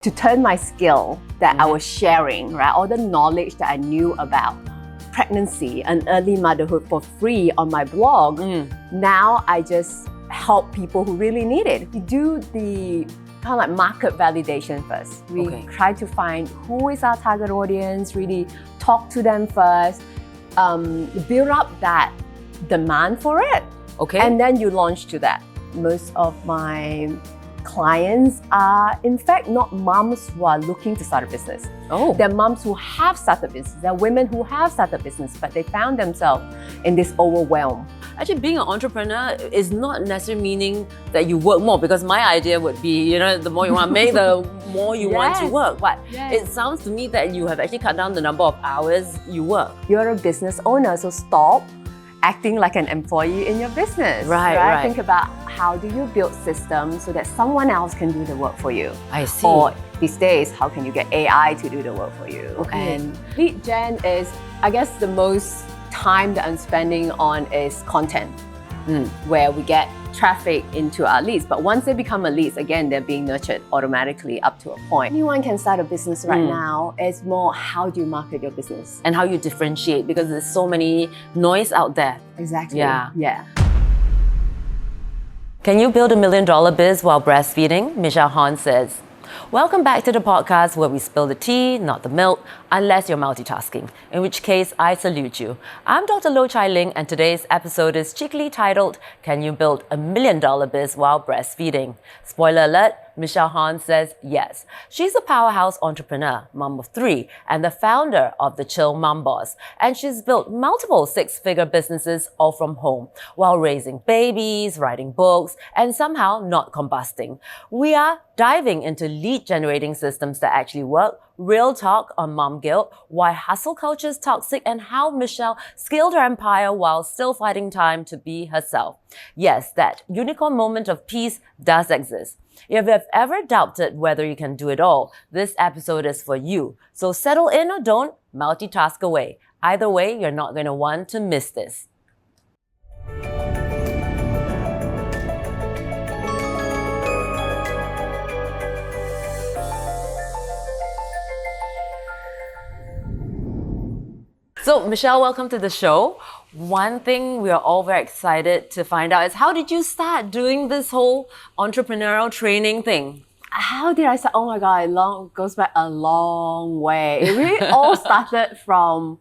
to turn my skill that I was sharing, right, all the knowledge that I knew about pregnancy and early motherhood for free on my blog. Now I just help people who really need it. We do the kind of like market validation first. We try to find who is our target audience, really talk to them first, build up that demand for it, and then you launch to that. Most of my clients are, in fact, not moms who are looking to start a business. They're moms who have started business. They're women who have started business, but they found themselves in this overwhelm. Actually, being an entrepreneur is not necessarily meaning that you work more, because my idea would be, the more you want to make, the more you want to work. But it sounds to me that you have actually cut down the number of hours you work. You're a business owner, so stop acting like an employee in your business. Right. Think about how do you build systems so that someone else can do the work for you. I see. Or these days, how can you get AI to do the work for you? And lead gen is, I guess, the most time that I'm spending on is content, where we get traffic into our leads. But once they become a leads, again, they're being nurtured automatically up to a point. Anyone can start a business right now. It's more how do you market your business? And how you differentiate, because there's so many noise out there. Exactly. Yeah. Can you build $1 million biz while breastfeeding? Michelle Hon says. Welcome back to the podcast where we spill the tea, not the milk, unless you're multitasking, in which case I salute you. I'm Dr. Chai Ling, and today's episode is cheekily titled, Can you build $1 million biz while breastfeeding? Spoiler alert, Michelle Hon says yes. She's a powerhouse entrepreneur, mom of 3, and the founder of the Chill Momboss. And she's built multiple 6-figure businesses all from home, while raising babies, writing books, and somehow not combusting. We are diving into lead-generating systems that actually work, real talk on mom guilt, why hustle culture is toxic, and how Michelle scaled her empire while still finding time to be herself. Yes, that unicorn moment of peace does exist. If you've ever doubted whether you can do it all, this episode is for you. So settle in or don't, multitask away. Either way, you're not going to want to miss this. So, Michelle, welcome to the show. One thing we are all very excited to find out is, how did you start doing this whole entrepreneurial training thing? How did I start? Oh my God, it goes back a long way. It really all started from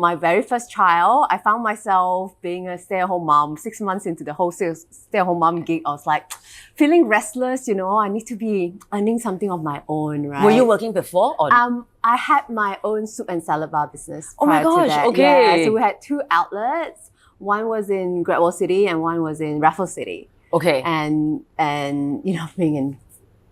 my very first child. I found myself being a stay-at-home mom. 6 months into the whole stay-at-home mom gig, I was like feeling restless, I need to be earning something of my own, right? Were you working before? Or? I had my own soup and salad bar business. Oh my gosh, Yeah, so we had 2 outlets. One was in Great Wall City and one was in Raffles City. And being in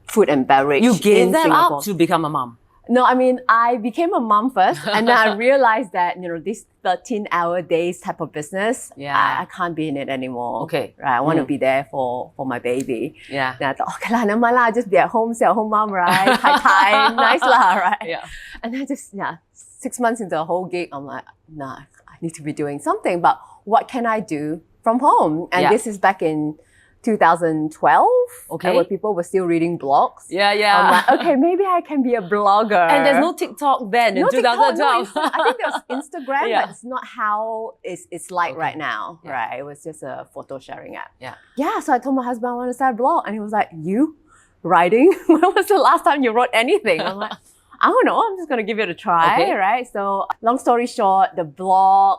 food and beverage. You gave that Singapore. up to become a mom? No, I mean, I became a mom first, and then I realized that, this 13-hour days type of business, I can't be in it anymore. Right? I want to be there for my baby. Then I thought, okay lah, never mind lah, just be at home, stay at home mom, right? Time, nice lah, right? And then 6 months into the whole gig, I'm like, nah, I need to be doing something, but what can I do from home? And this is back in 2012, where people were still reading blogs. I'm like, okay, maybe I can be a blogger. And there's no TikTok then in 2012. No, I think there was Instagram, but it's not how it's like right now, right? It was just a photo sharing app. So I told my husband I want to start a blog, and he was like, you writing? When was the last time you wrote anything? I'm like, I don't know, I'm just going to give it a try, right? So long story short, the blog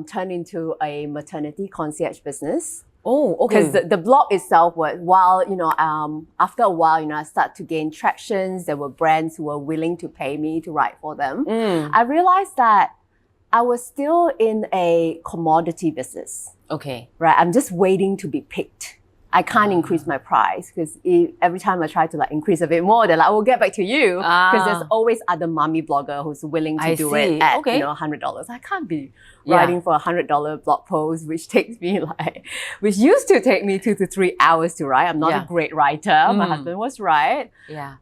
turned into a maternity concierge business. Because the blog itself was, after a while, I started to gain tractions. There were brands who were willing to pay me to write for them. I realized that I was still in a commodity business. Right? I'm just waiting to be picked. I can't increase my price because every time I try to increase a bit more, they're like, we'll get back to you. Because there's always other mommy blogger who's willing to do it at $100. I can't be writing for a $100 blog post, which takes me which used to take me 2 to 3 hours to write. I'm not a great writer. My husband was right.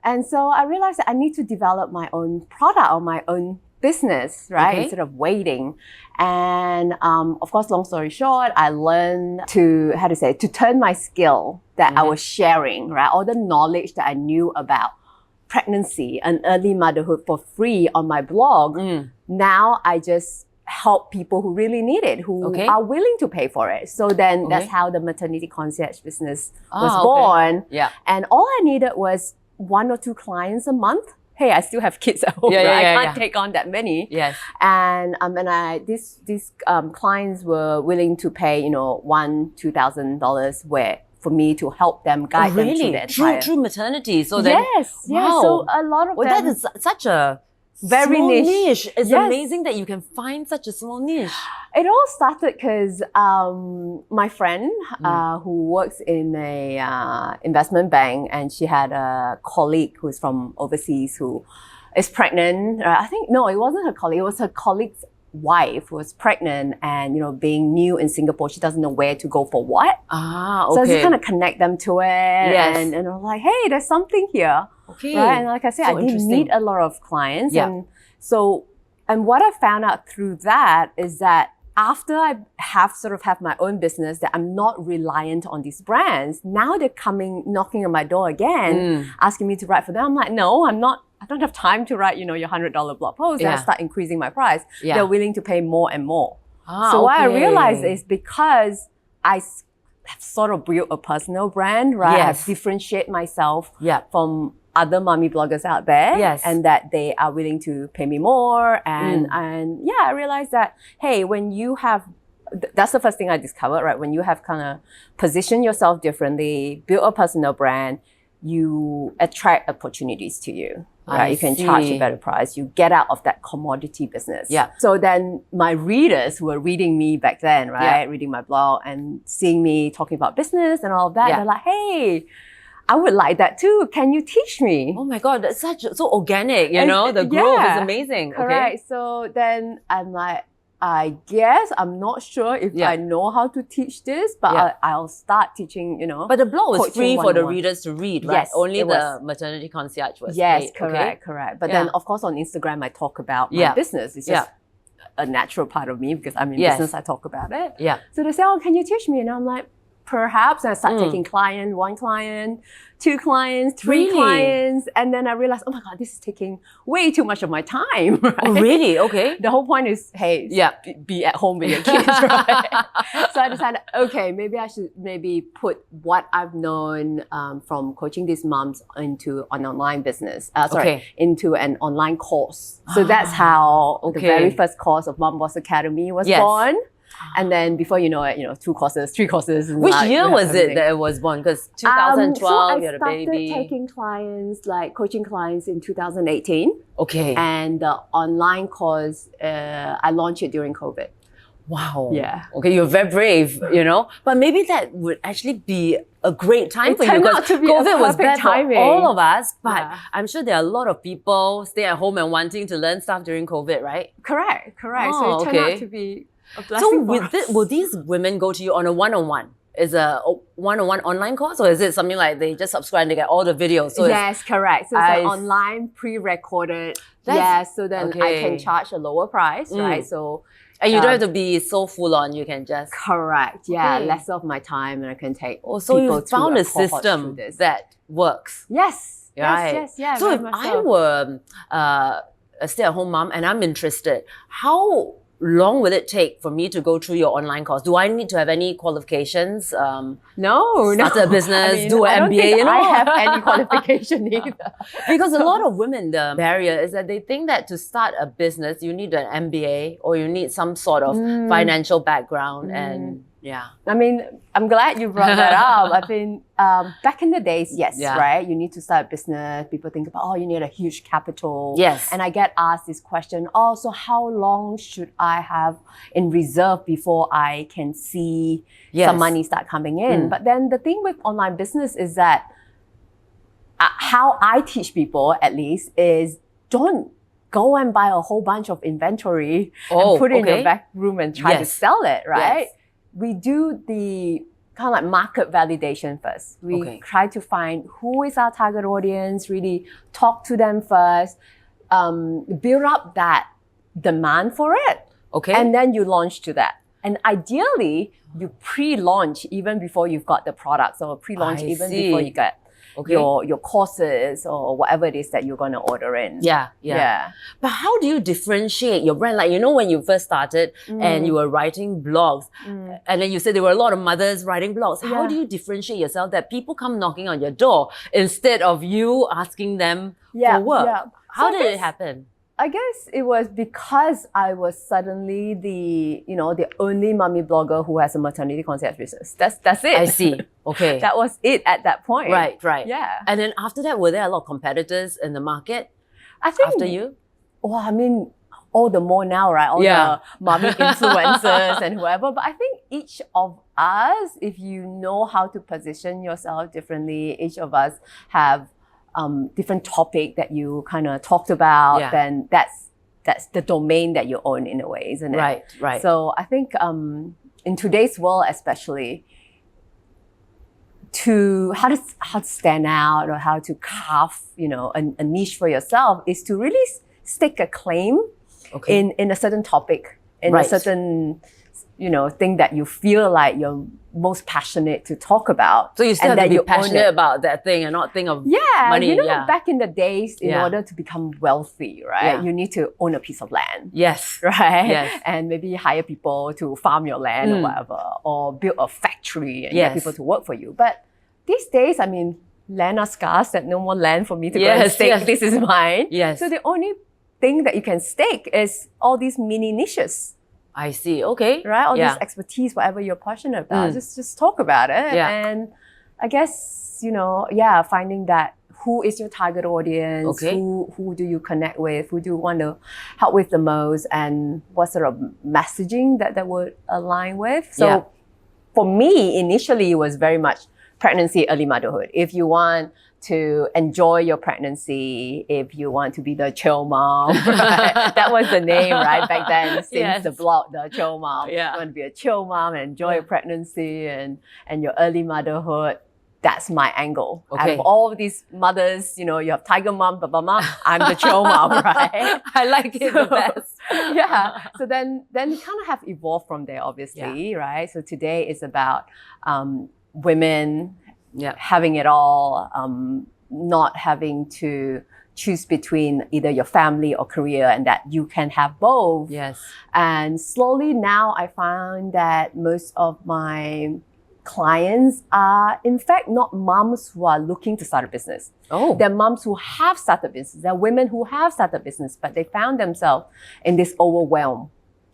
And so I realized that I need to develop my own product or my own business, right? Instead of waiting. And of course, long story short, I learned to turn my skill that I was sharing, right? All the knowledge that I knew about pregnancy and early motherhood for free on my blog. Now I just help people who really need it, who are willing to pay for it. So then that's how the maternity concierge business was born. And all I needed was 1 or 2 clients a month. Hey, I still have kids at home, right? I can't take on that many. And these clients were willing to pay, $1,000-$2,000 for me to help them guide them through the entire... True maternity. So then, so a lot of them... that is such a very small niche. It's amazing that you can find such a small niche. It all started because my friend who works in a investment bank, and she had a colleague who's from overseas who is pregnant. I think, no, it wasn't her colleague. It was her colleague's wife who was pregnant, and being new in Singapore, she doesn't know where to go for what. So I just kind of connect them to it, and I'm like, hey, there's something here. Right? And like I said, I didn't meet a lot of clients. And what I found out through that is that after I have my own business, that I'm not reliant on these brands, now they're coming, knocking on my door again, asking me to write for them. I'm like, no, I'm not. I don't have time to write, your $100 blog post. I start increasing my price. They're willing to pay more and more. So what I realized is because I have sort of built a personal brand, right? I have differentiated myself from other mommy bloggers out there, and that they are willing to pay me more. And I realized that, hey, when you have, that's the first thing I discovered, right? When you have kind of positioned yourself differently, built a personal brand, you attract opportunities to you. Right? You can charge a better price. You get out of that commodity business. So then my readers who were reading me back then, right? Reading my blog and seeing me talking about business and all of that, they're like, hey, I would like that too. Can you teach me? Oh my God, that's so organic, the growth is amazing. Correct. So then I'm like, I guess I'm not sure if I know how to teach this, but I'll start teaching, But the blog was free for the readers to read, right? Yes, only the maternity concierge was paid. Correct. But then, of course, on Instagram, I talk about my business. It's just a natural part of me because I'm in business, I talk about it. So they say, oh, can you teach me? And I'm like, perhaps. And I start taking one client, 2 clients, 3 clients. And then I realized, oh my God, this is taking way too much of my time. Right? Oh, really? Okay. The whole point is, hey, be at home with your kids, right? So I decided, okay, maybe I should put what I've known from coaching these moms into an online business. Into an online course. So that's how the very first course of Momboss Academy was born. And then before you know it, 2 courses, 3 courses. Which year was it that it was born? Because 2012, you had a baby. I started taking clients, coaching clients in 2018. Okay. And the online course, I launched it during COVID. Wow. Yeah. Okay, you're very brave, But maybe that would actually be a great time for you because COVID was bad for all of us. But I'm sure there are a lot of people stay at home and wanting to learn stuff during COVID, right? Correct. So it turned out to be a blessing. So will these women go to you on a one-on-one? Is a one-on-one online course, or is it something like they just subscribe and they get all the videos? So yes, correct. So it's an online pre-recorded. So then I can charge a lower price, right? So and you don't have to be so full on. You can just less of my time, and I can take. So you found a system that works. Yes. Right. Yes. So if I were a stay-at-home mom and I'm interested, how long will it take for me to go through your online course? Do I need to have any qualifications? No. Start a business, do an MBA? I have any qualification either. Because a lot of women, the barrier is that they think that to start a business, you need an MBA or you need some sort of financial background and I mean, I'm glad you brought that up. I mean, back in the days, right? You need to start a business. People think about, you need a huge capital. Yes. And I get asked this question, so how long should I have in reserve before I can see some money start coming in? But then the thing with online business is that how I teach people, at least, is don't go and buy a whole bunch of inventory and put it in your back room and try to sell it, right? Yes. We do the kind of like market validation first. We try to find who is our target audience, really talk to them first, build up that demand for it. And then you launch to that. And ideally, you pre-launch even before you've got the products, or pre-launch even before you get your courses or whatever it is that you're going to order in. Yeah. But how do you differentiate your brand? Like, you know, when you first started and you were writing blogs, and then you said there were a lot of mothers writing blogs. How do you differentiate yourself that people come knocking on your door instead of you asking them for work? How did it happen? I guess it was because I was suddenly the only mommy blogger who has a maternity concierge business. That's it. I see. Okay. That was it at that point. Right. Yeah. And then after that, were there a lot of competitors in the market? I think after you? Well, I mean, all the more now, right? All the mommy influencers and whoever. But I think each of us, if you know how to position yourself differently, each of us have different topic that you kind of talked about, then that's the domain that you own in a way, isn't it? Right. So I think in today's world, especially, how to stand out or how to carve, a niche for yourself is to really stake a claim in a certain topic, in a certain thing that you feel like you're most passionate to talk about. So you still have to be passionate about that thing and not think of money. Back in the days, in order to become wealthy, right, you need to own a piece of land. Yes. Right? Yes. And maybe hire people to farm your land or whatever, or build a factory and get people to work for you. But these days, I mean, land are scarce, there's no more land for me to go and stake. This is mine. Yes. So the only thing that you can stake is all these mini niches. I see. Okay. Right? All this expertise, whatever you're passionate about, just talk about it. And I guess, finding that who is your target audience, who do you connect with, who do you want to help with the most, and what sort of messaging that would align with. So for me, initially, it was very much pregnancy, early motherhood. If you want to enjoy your pregnancy, if you want to be the chill mom, right? That was the name, right? Back then, since the blog, the chill mom. You want to be a chill mom and enjoy your pregnancy and your early motherhood. That's my angle. Out of all of these mothers, you have tiger mom, blah, mom, I'm the chill mom, right? I like it the best. So then it kind of have evolved from there, obviously, right? So today is about women having it all, not having to choose between either your family or career, and that you can have both. Yes. And slowly now I find that most of my clients are in fact not moms who are looking to start a business. They're moms who have started business. They're women who have started business, but they found themselves in this overwhelm.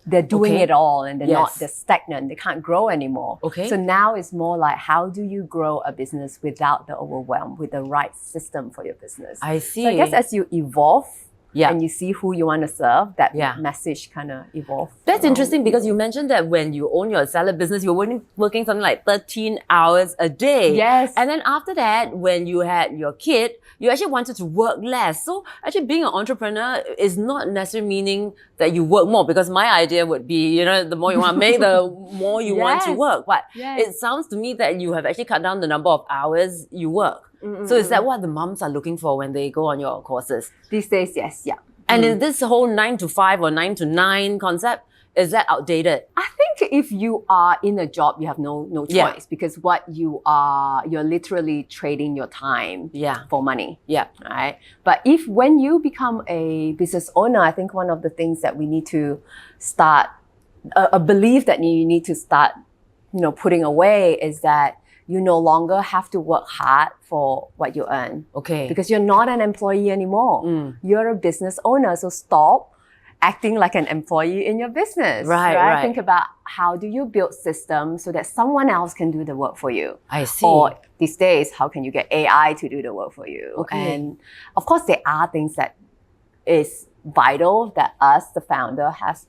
They're doing it all and they're stagnant. They can't grow anymore. So now it's more like, how do you grow a business without the overwhelm, with the right system for your business? I see. So I guess as you evolve and you see who you want to serve, that message kind of evolves. That's interesting, because you mentioned that when you own your salad business, you're working something like 13 hours a day. Yes. And then after that, when you had your kid, you actually wanted to work less. So actually being an entrepreneur is not necessarily meaning that you work more, because my idea would be, the more you want to make, the more you want to work. But it sounds to me that you have actually cut down the number of hours you work. So is that what the moms are looking for when they go on your courses? These days, yes, And is this whole 9 to 5 or 9 to 9 concept, is that outdated? I think if you are in a job, you have no choice, because what you're literally trading your time for money. Right? But when you become a business owner, I think one of the things that we need to start, a belief that you need to start, putting away, is that you no longer have to work hard for what you earn. Because you're not an employee anymore. You're a business owner. So stop acting like an employee in your business. Right. Think about, how do you build systems so that someone else can do the work for you? I see. Or these days, how can you get AI to do the work for you? And of course, there are things that is vital that us, the founder, has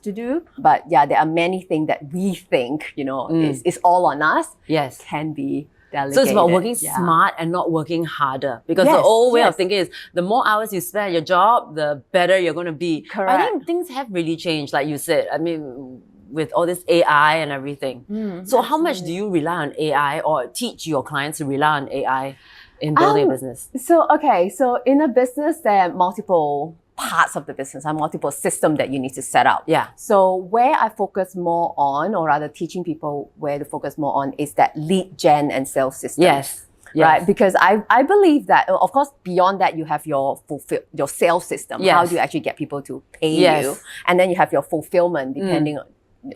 to do. But there are many things that we think, is all on us. Can be delegated. So it's about working smart and not working harder. Because the old way of thinking is, the more hours you spend at your job, the better you're going to be. Correct. I think things have really changed, like you said. I mean, with all this AI and everything. So how much do you rely on AI, or teach your clients to rely on AI in building a business? So in a business, there are multiple parts of the business, are multiple systems that you need to set up. So where I focus more on, or rather teaching people where to focus more on, is that lead gen and sales system. right? Because I believe that, of course, beyond that, you have your sales system. How do you actually get people to pay you? And then you have your fulfillment, depending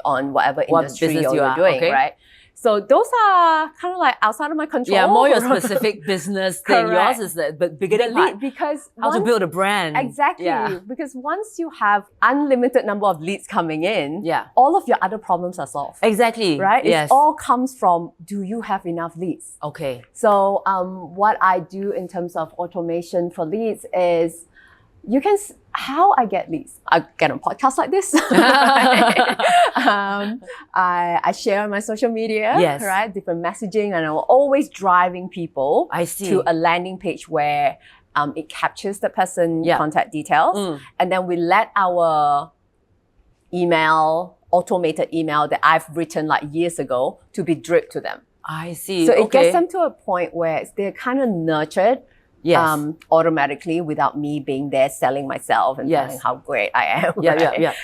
on whatever industry you're doing, right? So those are kind of like outside of my control. Yeah, more your specific business thing. Yours is the beginning part. Because how to build a brand. Exactly. Yeah. Because once you have unlimited number of leads coming in, all of your other problems are solved. Exactly. Right? It all comes from, do you have enough leads? Okay. So what I do in terms of automation for leads is, how I get leads. I get on podcasts like this. I share on my social media, right? Different messaging, and I'm always driving people to a landing page where it captures the person contact details. And then we let our automated email that I've written like years ago to be dripped to them. I see. So it gets them to a point where they're kind of nurtured automatically without me being there selling myself and telling how great I am.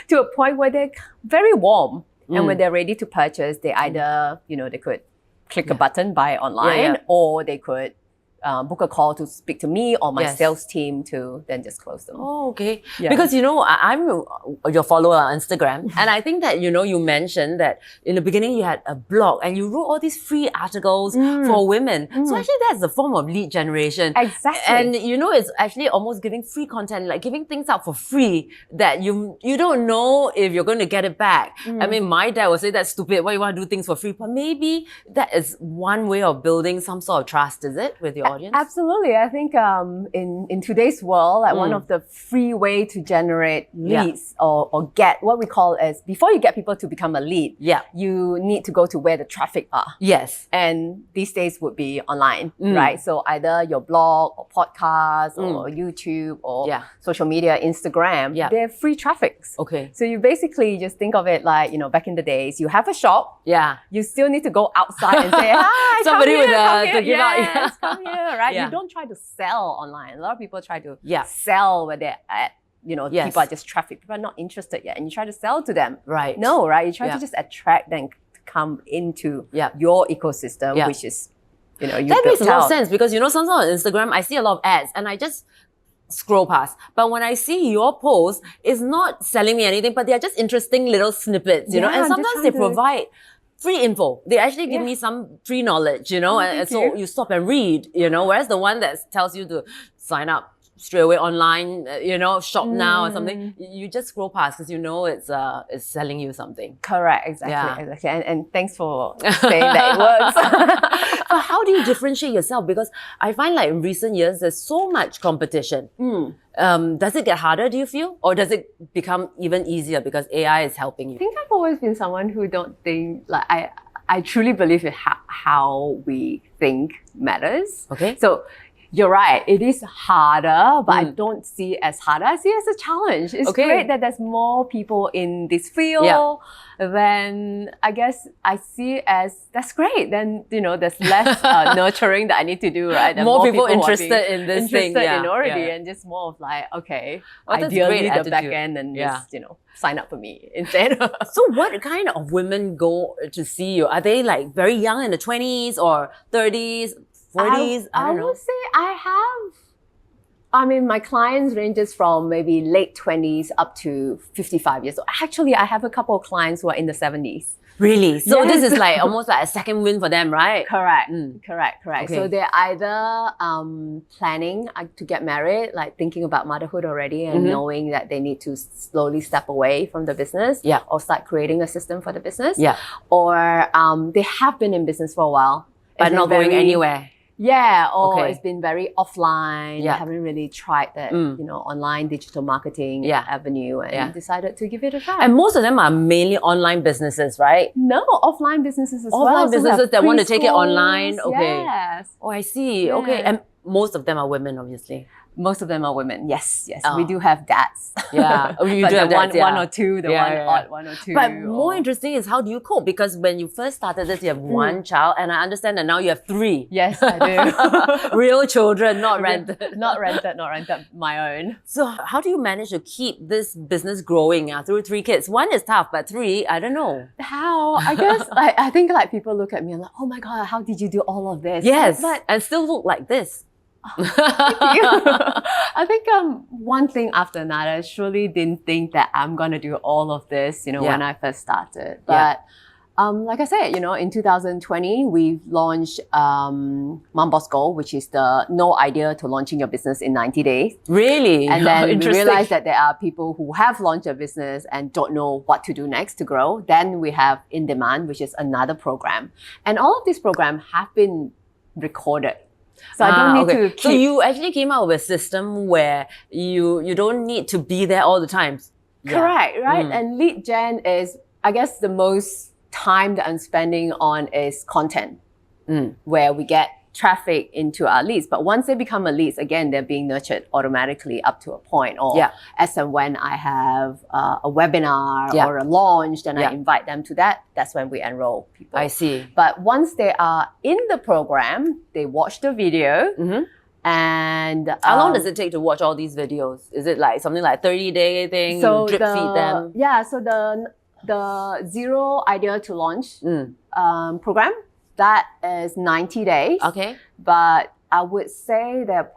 To a point where they're very warm. And when they're ready to purchase, they either, they could click a button, buy online, or they could book a call to speak to me or my sales team to then just close them. Oh, okay. Because, I'm your follower on Instagram. And I think that, you mentioned that in the beginning you had a blog and you wrote all these free articles for women. So actually that's a form of lead generation. Exactly. And, it's actually almost giving free content, like giving things out for free that you don't know if you're going to get it back. I mean, my dad would say that's stupid. Why you want to do things for free? But maybe that is one way of building some sort of trust, is it, with your audience? Absolutely. I think in today's world, like one of the free way to generate leads or get what we call as, before you get people to become a lead, you need to go to where the traffic are. Yes. And these days would be online, right? So either your blog or podcast or YouTube or social media, Instagram, they're free traffics. Okay. So you basically just think of it like, back in the days, you have a shop. Yeah. You still need to go outside and say, hi, somebody come with here, to give out. Yes, come here, right? You don't try to sell online. A lot of people try to sell where they're at. People are just traffic. People are not interested yet. And you try to sell to them. Right. No, right? You try to just attract them to come into your ecosystem, which is, you that makes a lot of sense because, sometimes on Instagram, I see a lot of ads and I just scroll past. But when I see your post, it's not selling me anything, but they're just interesting little snippets, and sometimes they provide free info. They actually give me some free knowledge, and so you stop and read, whereas the one that tells you to sign up straight away online, shop now or something, you just scroll past because it's selling you something. Correct, exactly. And thanks for saying that it works. But how do you differentiate yourself? Because I find like in recent years, there's so much competition. Does it get harder, do you feel? Or does it become even easier because AI is helping you? I think I've always been someone who don't think, like, I truly believe in how we think matters. Okay. So you're right, it is harder, but I don't see it as harder. I see it as a challenge. It's great that there's more people in this field. Then I guess I see it as, that's great. Then, there's less nurturing that I need to do, right? More people interested in this thing. And just more of like, okay, ideally the back end and just, sign up for me instead. So what kind of women go to see you? Are they like very young in the 20s or 30s? 40s? I would say my clients ranges from maybe late 20s up to 55 years old. Actually, I have a couple of clients who are in the 70s. Really? So this is like almost like a second win for them, right? Correct. Okay. So they're either planning to get married, like thinking about motherhood already and knowing that they need to slowly step away from the business or start creating a system for the business. Or they have been in business for a while. But not going anywhere. Yeah, or it's been very offline. Haven't really tried that, online digital marketing avenue and decided to give it a try. And most of them are mainly online businesses, right? No, offline businesses as well. Offline businesses that want to take it online. Okay. Yes. Oh, I see. Yeah. Okay. And most of them are women, obviously. Most of them are women. Yes. We do have dads. Yeah, you do have dads, one or two, odd one or two. But more interesting is how do you cope? Because when you first started this, you have one child, and I understand that now you have 3. Yes, I do. Real children, not rented. Not rented, my own. So how do you manage to keep this business growing through 3 kids? 1 is tough, but 3, I don't know. How? I guess I think like people look at me and like, oh my God, how did you do all of this? Yes, and still look like this. I think one thing after another. I surely didn't think that I'm gonna do all of this, when I first started. But like I said, in 2020 we launched Momboss Go, which is the no idea to launching your business in 90 days. Really? And then we realized that there are people who have launched a business and don't know what to do next to grow. Then we have In Demand, which is another program. And all of these programs have been recorded. So I don't need to keep... So you actually came out with a system where you don't need to be there all the time. Correct, right? And lead gen is, I guess, the most time that I'm spending on is content, where we get traffic into our leads. But once they become a leads, again, they're being nurtured automatically up to a point. Or as and when I have a webinar or a launch, then I invite them to that. That's when we enroll people. I see. But once they are in the program, they watch the video. And how long does it take to watch all these videos? Is it like something like 30-day thing? So you drip feed them? Yeah, so the Zero Idea to Launch program, that is 90 days. Okay. But I would say there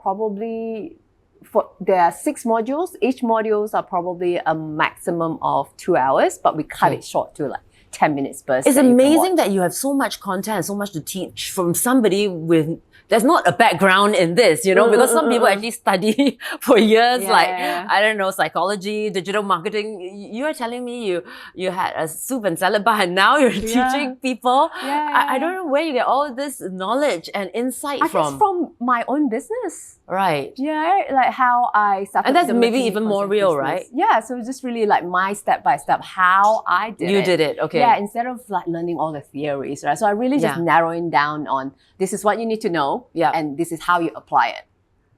are 6 modules. Each modules are probably a maximum of 2 hours, but we cut it short to like 10 minutes burst. It's amazing that you have so much content, so much to teach from somebody with... There's not a background in this, because some people actually study for years, I don't know, psychology, digital marketing. You are telling me you had a soup and salad bar and now you're teaching people. I don't know where you get all this knowledge and insight from. I guess from my own business. Right. Yeah, like how I started. And that's maybe even more real, business. Right? Yeah, so it's just really like my step-by-step, how I did it. You did it, okay. Yeah, instead of like learning all the theories, right? So I really just narrowing down on this is what you need to know, and this is how you apply it.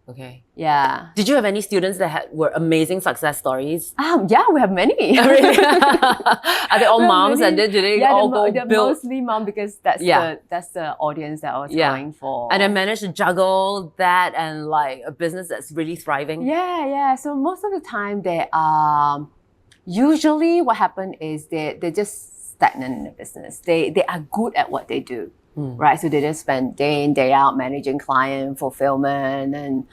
Okay. Yeah. Did you have any students that were amazing success stories? Yeah, we have many. Really? Are they all moms and did they all go they're build? Mostly mom because that's the audience that I was going for. And I managed to juggle that and like a business that's really thriving. Yeah. So most of the time they usually what happens is they're just stagnant in the business. They are good at what they do. Right, so they just spend day in, day out managing client fulfillment and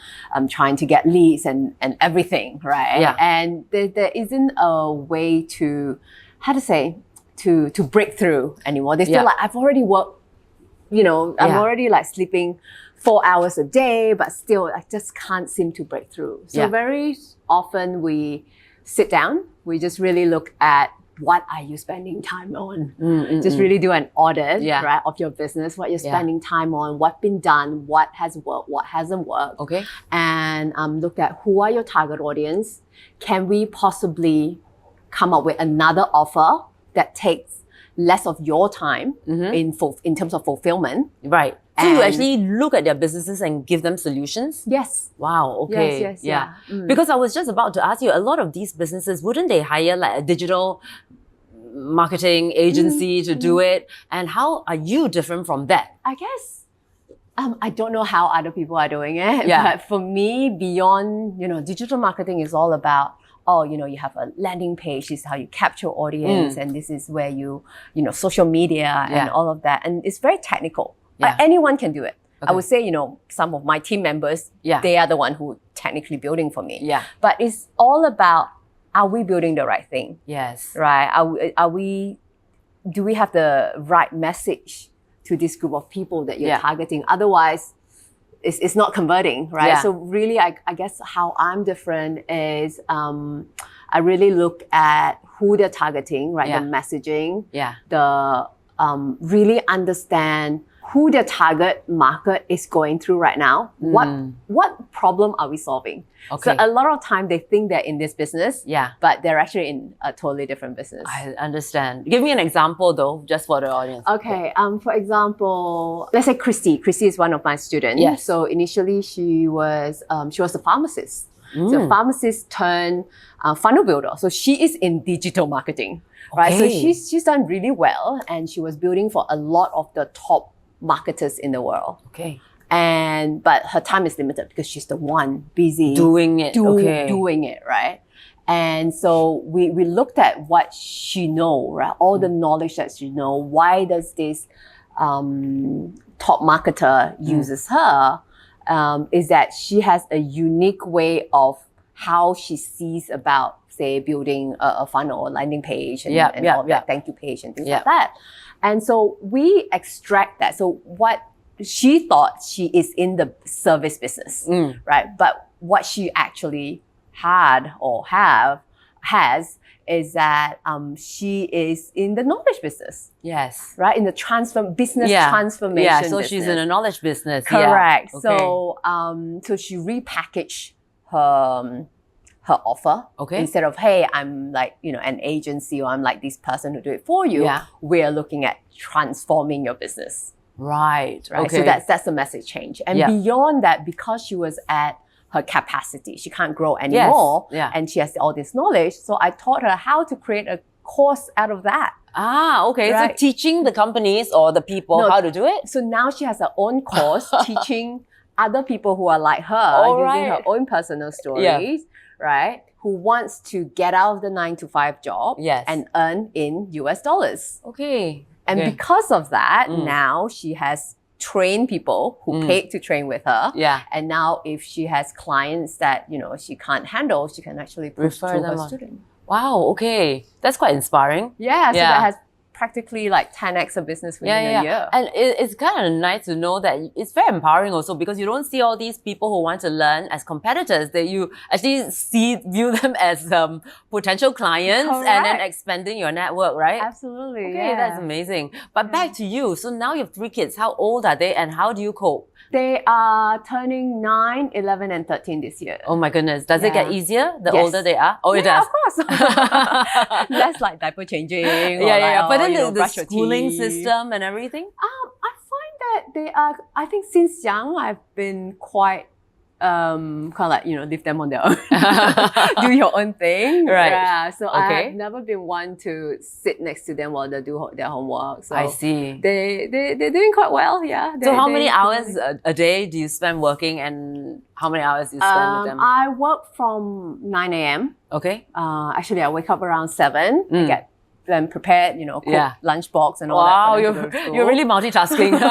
trying to get leads and everything, right? Yeah. And there isn't a way to, to break through anymore. They still like, I've already worked, I'm already like sleeping 4 hours a day, but still I just can't seem to break through. So very often we sit down, we just really look at what are you spending time on? Just really do an audit right, of your business, what you're spending time on, what's been done, what has worked, what hasn't worked. Okay. And look at who are your target audience. Can we possibly come up with another offer that takes less of your time in terms of fulfillment? Right. So you actually look at their businesses and give them solutions? Yes. Wow, okay. Yes, yeah. Because I was just about to ask you, a lot of these businesses, wouldn't they hire like a digital marketing agency to do it? And how are you different from that? I guess, I don't know how other people are doing it, but for me, beyond, digital marketing is all about you have a landing page, this is how you capture audience, and this is where you social media and all of that. And it's very technical. Anyone can do it. Okay. I would say, some of my team members, they are the one who technically building for me. Yeah. But it's all about, are we building the right thing? Yes. Right? Do we have the right message to this group of people that you're targeting? Otherwise, it's not converting, right? Yeah. So really, I guess how I'm different is I really look at who they're targeting, right? The messaging, the really understand who their target market is going through right now. What problem are we solving? So a lot of time they think they're in this business, but they're actually in a totally different business. I understand. Give me an example though, just for the audience. Okay, for example, let's say Christy. Christy is one of my students. Yes. So initially she was a pharmacist. So pharmacist turned funnel builder. So she is in digital marketing, right? So she's done really well, and she was building for a lot of the top marketers in the world. Okay. But her time is limited because she's the one busy doing it. Doing it, right? And so we looked at what she know, right? All the knowledge that she know. Why does this top marketer uses her? Is that she has a unique way of how she sees about, say, building a funnel or landing page and all that, thank you page and things like that. And so we extract that. So what she thought she is in the service business, right? But what she actually had or has is that she is in the knowledge business. Yes. Right? In the transformation so business. She's in a knowledge business. Correct. Yeah. Okay. So she repackaged her offer. Okay. Instead of, hey, I'm like, an agency, or I'm like this person who do it for you. Yeah. We're looking at transforming your business. Right. Okay. So that's the message change. And beyond that, because she was at her capacity, she can't grow anymore. Yes. And she has all this knowledge. So I taught her how to create a course out of that. Okay. Right? So teaching the companies or the people how to do it? So now she has her own course teaching other people who are like her, using her own personal stories, right? Who wants to get out of the 9-to-5 job and earn in US dollars. Okay. And because of that, now she has trained people who paid to train with her. Yeah. And now if she has clients that, she can't handle, she can actually push to her student. Wow, okay. That's quite inspiring. Yeah, so that has practically like 10x of business within a year. And it's kind of nice to know that it's very empowering also, because you don't see all these people who want to learn as competitors, that you actually view them as potential clients and then expanding your network, right? Absolutely. Okay, that's amazing. But back to you. So now you have 3 kids. How old are they and how do you cope? They are turning 9, 11, and 13 this year. Oh my goodness. Does it get easier the older they are? Oh, it does. Of course. Less like diaper changing. But then the schooling system and everything? I find that they are, I think since young, I've been quite kind of like, leave them on their own. Do your own thing. Right. Yeah. So I've never been one to sit next to them while they do their homework. So I see. They're doing quite well. Yeah. So how many hours a day do you spend working, and how many hours do you spend with them? I work from 9 a.m. Okay. Actually, I wake up around 7 and get them prepared, cook lunchbox and all that. Wow, you're really multitasking.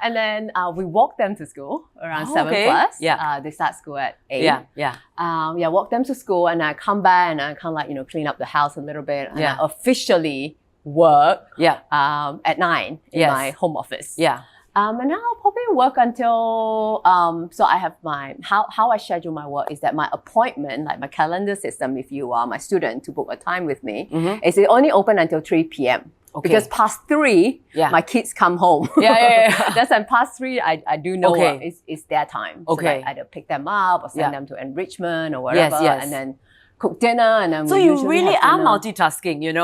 And then we walk them to school around 7 plus. Yeah. They start school at 8. Walk them to school, and I come back and I kind of like, clean up the house a little bit. And I officially work at 9 in my home office. Yeah. And then I'll probably work until, so I have how I schedule my work is that my appointment, like my calendar system, if you are my student to book a time with me, is it only open until 3 p.m. Okay. Because past 3, my kids come home. That's when past 3, I do know it's their time. So I either pick them up or send them to enrichment or whatever, and then cook dinner, and then so you really are multitasking, you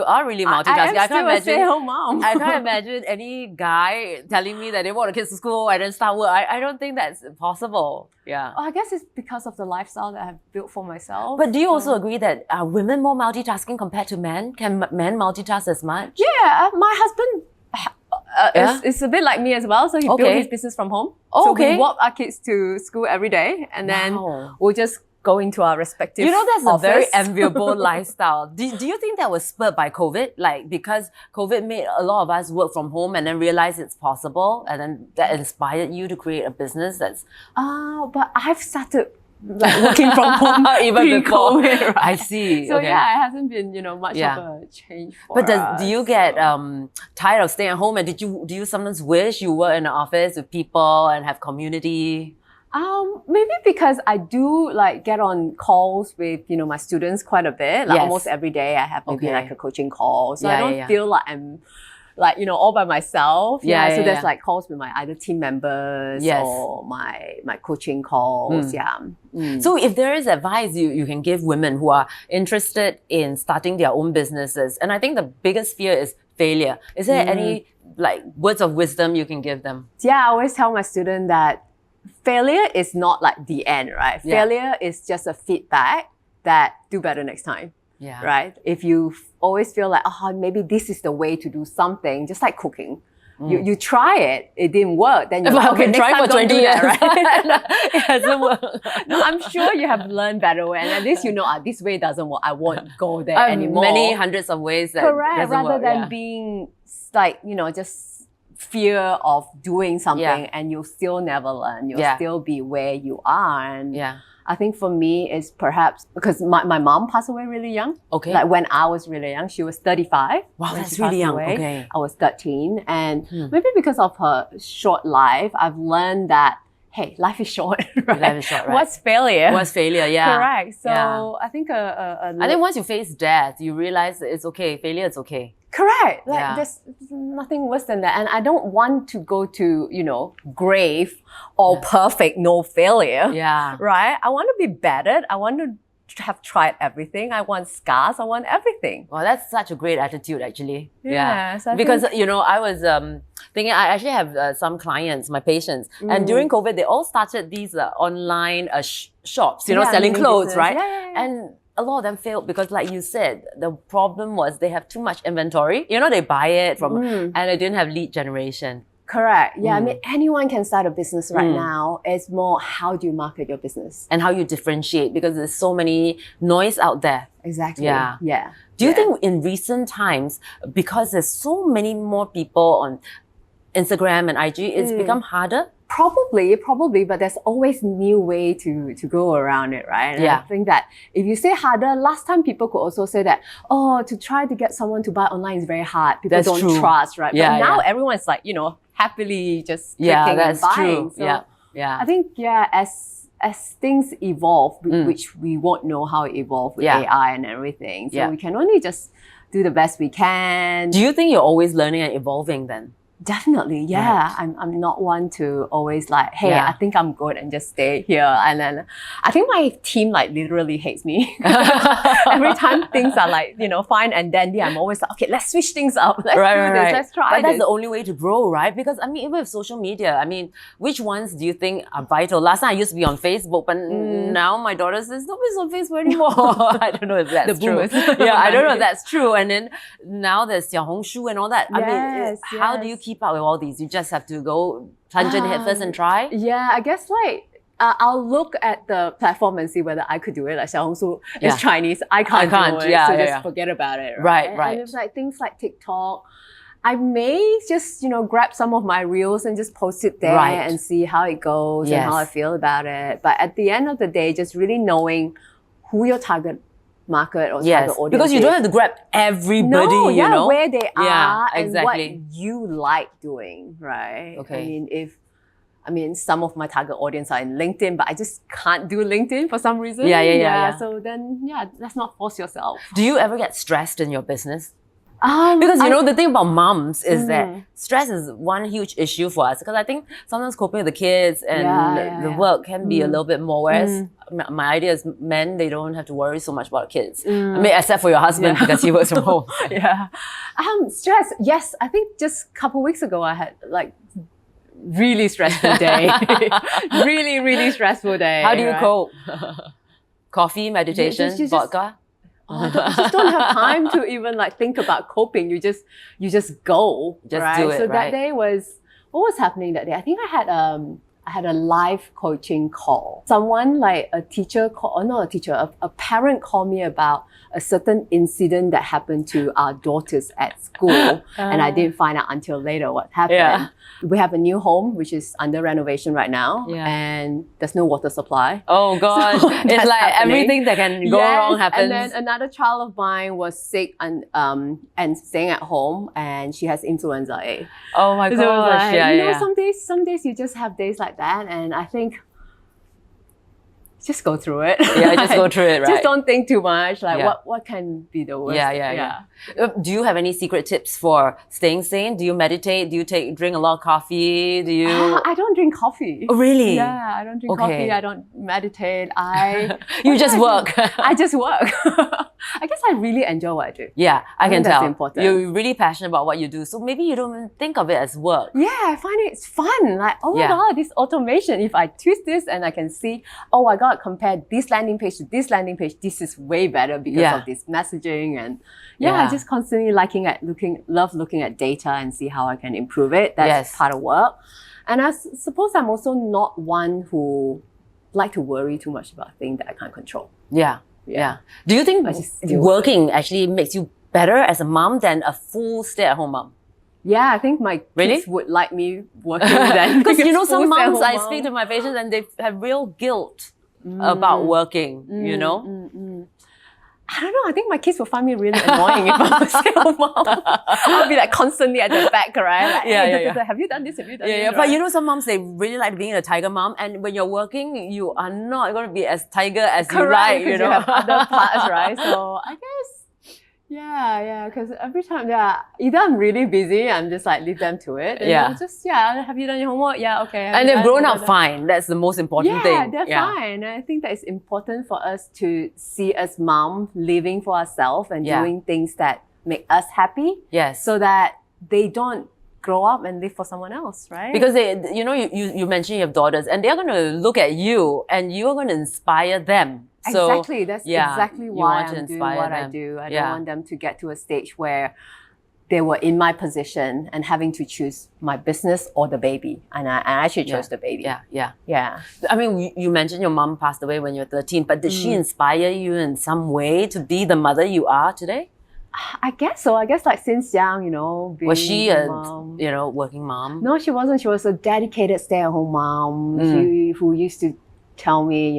are really multitasking. I can't imagine. Stay-home mom. I can't imagine any guy telling me that they want the kids to school and then start work. I don't think that's possible. Yeah. I guess it's because of the lifestyle that I've built for myself. But do you also agree that are women more multitasking compared to men? Can men multitask as much? Yeah, my husband is a bit like me as well. So he built his business from home. So we walk our kids to school every day, and then we'll just go into our respective that's office. A very enviable lifestyle. Do you think that was spurred by COVID? Like, because COVID made a lot of us work from home and then realize it's possible, and then that inspired you to create a business that's... but I've started working from home even before. Right? I see. So it hasn't been, much of a change for us. Do you get tired of staying at home, and do you sometimes wish you were in an office with people and have community? Maybe because I do get on calls with, my students quite a bit. Almost every day I have maybe a coaching call. So I don't feel like I'm like, all by myself. Yeah, So there's like calls with my either team members or my coaching calls. So if there is advice you can give women who are interested in starting their own businesses, and I think the biggest fear is failure. Is there any like words of wisdom you can give them? Yeah, I always tell my students that failure is not like the end, right? Failure is just a feedback that do better next time. Yeah. Right? If you always feel like, maybe this is the way to do something, just like cooking. You try it, it didn't work, then you're like, okay, next try time for don't 20 do years. that, right? It hasn't worked. No, I'm sure you have learned better way, and at least this way doesn't work. I won't go there anymore. Many hundreds of ways that correct, rather work, than being like, just fear of doing something and you'll still never learn. You'll still be where you are. And I think for me is perhaps because my mom passed away really young. Okay. Like when I was really young, she was 35. Wow, that's really young. Away. Okay. I was 13. And maybe because of her short life, I've learned that, hey, life is short, right? Life is short, right? What's failure? What's failure, yeah. Correct. So I think I think once you face death, you realize that it's okay. Failure is okay. Correct. Like there's nothing worse than that. And I don't want to go to, grave or perfect, no failure. Yeah. Right? I want to be better. I want to have tried everything. I want scars. I want everything. Well, that's such a great attitude, actually. Yeah. So because, I was thinking, I actually have some clients, my patients, and during COVID, they all started these online shops, selling clothes, business. Right? Yeah. And a lot of them failed because, like you said, the problem was they have too much inventory. They buy it from, and they didn't have lead generation. Correct. Yeah, I mean, anyone can start a business right now. It's more how do you market your business? And how you differentiate, because there's so many noise out there. Exactly. Yeah. Yeah. Do you think in recent times, because there's so many more people on Instagram and IG, it's become harder? Probably, but there's always new way to go around it, right? And I think that if you say harder, last time people could also say that, to try to get someone to buy online is very hard. People don't trust, right? Yeah, but now everyone's like, happily just clicking and buying. True. So yeah. I think, as things evolve, which we won't know how it evolves with AI and everything. So we can only just do the best we can. Do you think you're always learning and evolving then? Definitely, yeah. Right. I'm not one to always like, hey, I think I'm good and just stay here. And then I think my team like literally hates me. Every time things are like, fine and dandy, I'm always like, okay, let's switch things up. Let's do this, let's try But that's the only way to grow, right? Because even with social media, which ones do you think are vital? Last time I used to be on Facebook, but now my daughter says, nobody's on Facebook anymore. I don't know if that's true. I don't know if that's true. And then now there's Xiaohongshu and all that. How do you keep up with all these? You just have to go plunge in head first and try? Yeah, I guess I'll look at the platform and see whether I could do it. Like Xiaohongshu is Chinese, I can't do it, so just forget about it. Right. And it's like things like TikTok, I may just, grab some of my reels and just post it there and see how it goes and how I feel about it. But at the end of the day, just really knowing who your target market or target audience because you don't have to grab everybody, where they are exactly. and what you like doing, right? Okay. Some of my target audience are in LinkedIn, but I just can't do LinkedIn for some reason. Yeah. So then, let's not force yourself. Do you ever get stressed in your business? Because the thing about moms is that stress is one huge issue for us, because I think sometimes coping with the kids and the work can be a little bit more, whereas my idea is men, they don't have to worry so much about kids. Except for your husband because he works from home. Stress, yes. I think just a couple of weeks ago I had like really stressful day. really stressful day. How do you cope? Coffee, meditation, vodka? I just don't have time to even like think about coping. You just go. Just do it. So that day what was happening that day? I think I had a live coaching call. Someone like a teacher a parent called me about a certain incident that happened to our daughters at school. And I didn't find out until later what happened. We have a new home, which is under renovation right now. And there's no water supply. Oh gosh. So it's like everything that can go wrong happens. And then another child of mine was sick and staying at home, and she has influenza A. Oh my gosh. Some days you just have days like that. And I think just go through it. Yeah, just go through it, right? Just don't think too much. Like what can be the worst? Yeah. Do you have any secret tips for staying sane? Do you meditate? Do you drink a lot of coffee? Do you? I don't drink coffee. Oh, really? Yeah, I don't drink coffee. I don't meditate. You just work. I just work. I guess I really enjoy what I do. Yeah, I can tell. That's important. You're really passionate about what you do. So maybe you don't even think of it as work. Yeah, I find it's fun. Like, oh my God, this automation. If I twist this and I can see, oh my God, compare this landing page to this landing page, this is way better because of this messaging. And I just constantly love looking at data and see how I can improve it. That's part of work. And I suppose I'm also not one who like to worry too much about things that I can't control. Yeah. Do you think working actually makes you better as a mom than a full stay-at-home mom? Yeah, I think my kids would like me working than because you know some moms I speak to my patients and they have real guilt about working. You know. I don't know. I think my kids will find me really annoying if I'm a stay-at-home mom. I'll be like constantly at the back, right? Like, have you done this? Have you done this? Right? But you know, some moms, they really like being a tiger mom, and when you're working, you are not going to be as tiger as you like. You know, you have other parts, right? So I guess. Yeah, because every time, either I'm really busy, I'm just like, leave them to it. And have you done your homework? Yeah, okay. And they've grown up fine. That's the most important thing. They're fine. And I think that it's important for us to see us mom living for ourselves and doing things that make us happy. Yes. So that they don't grow up and live for someone else, right? Because you mentioned you have daughters and they're going to look at you and you're going to inspire them. So, exactly. That's exactly why I'm doing what I do. I don't want them to get to a stage where they were in my position and having to choose my business or the baby. And I actually chose the baby. Yeah. I mean, you mentioned your mom passed away when you were 13, but did she inspire you in some way to be the mother you are today? I guess so. I guess like since young, being was she a mom. Working mom? No, she wasn't. She was a dedicated stay-at-home mom who used to tell me,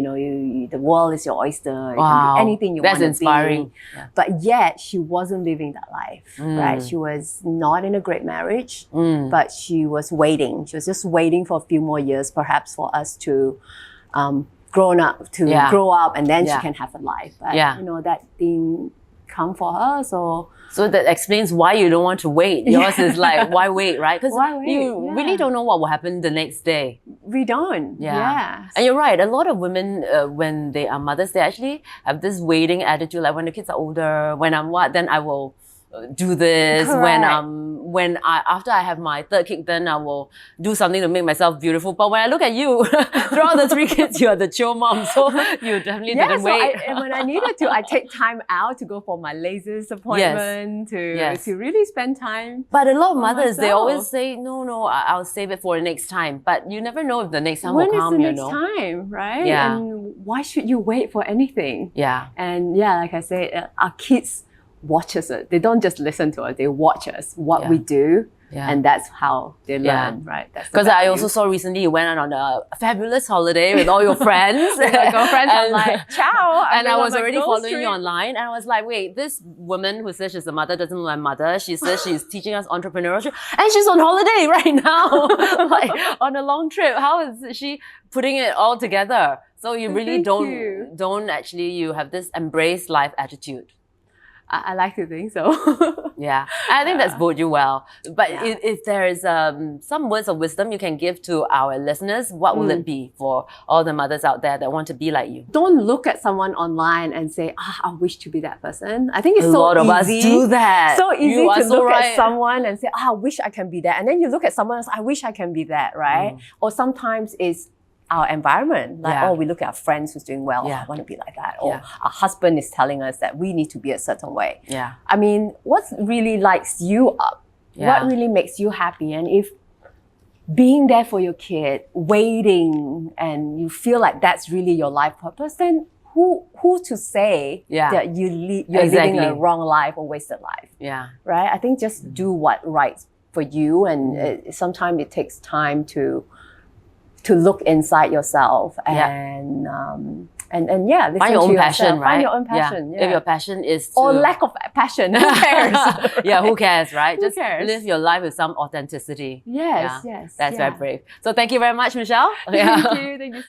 the world is your oyster. It can be anything you want to be. That's inspiring. Yeah. But yet, she wasn't living that life, right? She was not in a great marriage, but she was waiting. She was just waiting for a few more years, perhaps for us to grow up, and then she can have a life. But, that didn't come for her, So that explains why you don't want to wait. Yours is like, why wait, right? Because you really don't know what will happen the next day. We don't. Yeah. And you're right. A lot of women, when they are mothers, they actually have this waiting attitude. Like when the kids are older, when I'm then I will do this. Correct. When after I have my third kid, then I will do something to make myself beautiful. But when I look at you, throughout the 3 kids, you are the chill mom. So you definitely didn't wait. And when I needed to, I take time out to go for my lasers appointment, to really spend time. But a lot of mothers, they always say, no, I'll save it for the next time. But you never know if the next time will come, When is the next time, right? Yeah. And why should you wait for anything? Yeah. And like I said, our kids watch us. They don't just listen to us, they watch us, what we do. Yeah. And that's how they learn, right? Because I also saw recently you went on a fabulous holiday with all your friends. With my girlfriends, I'm like, ciao. And I was already following you online. And I was like, wait, this woman who says she's a mother doesn't know my mother. She says she's teaching us entrepreneurship. And she's on holiday right now, like on a long trip. How is she putting it all together? So you really don't actually, you have this embrace life attitude. I like to think so. Yeah, I think that's bode you well. But if there is some words of wisdom you can give to our listeners, what will it be for all the mothers out there that want to be like you? Don't look at someone online and say, I wish to be that person. I think it's so easy. A lot of us do that. So easy to look at someone and say, I wish I can be that. And then you look at someone else, I wish I can be that, right? Or sometimes it's our environment, like we look at our friends who's doing well, I want to be like that, or our husband is telling us that we need to be a certain way. I mean, what really lights you up? What really makes you happy? And if being there for your kid, waiting, and you feel like that's really your life purpose, then who to say that you're living a wrong life or wasted life? Right? I think just do what right for you, and sometimes it takes time to look inside yourself and And yeah, listen find your to own yourself. passion, right? Find your own passion. Yeah. If your passion is to... or lack of passion, who cares? Yeah, who cares, right? Who Just cares? live your life with some authenticity. Yes, That's very brave. So thank you very much, Michelle. Thank you.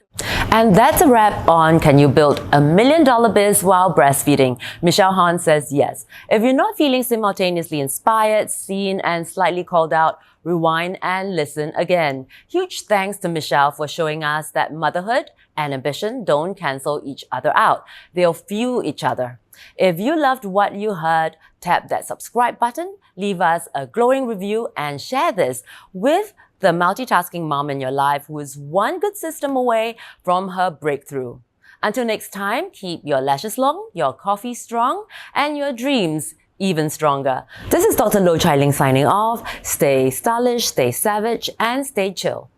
And that's a wrap on Can You Build a $1 Million Biz While Breastfeeding? Michelle Hon says yes. If you're not feeling simultaneously inspired, seen, and slightly called out, rewind and listen again. Huge thanks to Michelle for showing us that motherhood and ambition don't cancel each other out. They'll fuel each other. If you loved what you heard, tap that subscribe button, leave us a glowing review, and share this with the multitasking mom in your life who is one good system away from her breakthrough. Until next time, keep your lashes long, your coffee strong, and your dreams even stronger. This is Dr. Chai Ling signing off. Stay stylish, stay savage, and stay chill.